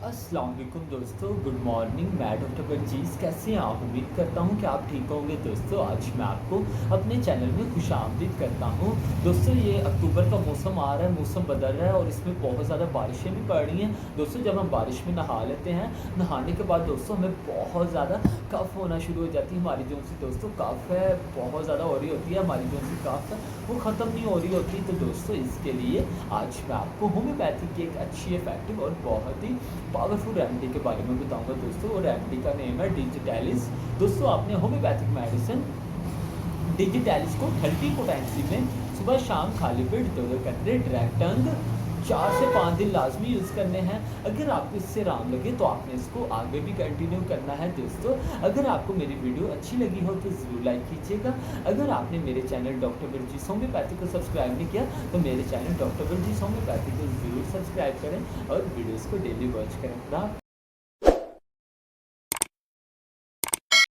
अस्सलाम वालेकुम दोस्तों, गुड मॉर्निंग। मैं डॉक्टर वर्जीज़, कैसे हैं आप? उम्मीद करता हूँ कि आप ठीक होंगे। दोस्तों, आज मैं आपको अपने चैनल में खुशामदीद करता हूँ। दोस्तों, ये अक्टूबर का मौसम आ रहा है, मौसम बदल रहा है और इसमें बहुत ज़्यादा बारिशें भी पड़ रही हैं। दोस्तों, जब हम बारिश में नहा लेते हैं, नहाने के बाद दोस्तों हमें बहुत ज़्यादा कफ़ होना शुरू हो जाती है। हमारी जो सी दोस्तों कफ़ है बहुत ज़्यादा हो रही होती है, हमारी जो सी कफ़ है वो ख़त्म नहीं हो रही होती। तो दोस्तों, इसके लिए आज मैं आपको होम्योपैथी की एक अच्छी, इफ़ेक्टिव और बहुत ही पावरफुल रेमेडी के बारे में बताऊंगा दोस्तों। और रेमेडी का नेम है डिजिटैलिस। दोस्तों, आपने होम्योपैथिक मेडिसिन डिजिटैलिस को 30 पोटेंसी में सुबह शाम खाली पेट 2-2 कतरे डायरेक्ट टंग 4 से 5 दिन लाजमी यूज़ करने हैं। अगर आपको इससे आराम लगे तो आपने इसको आगे भी कंटिन्यू करना है। दोस्तों, अगर आपको मेरी वीडियो अच्छी लगी हो तो ज़रूर लाइक कीजिएगा। अगर आपने मेरे चैनल डॉक्टर वर्जीज़ होम्योपैथी को सब्सक्राइब नहीं किया तो मेरे चैनल डॉक्टर वर्जीज़ होम्योपैथी को ज़रूर सब्सक्राइब करें और वीडियोज़ को डेली वॉच करें।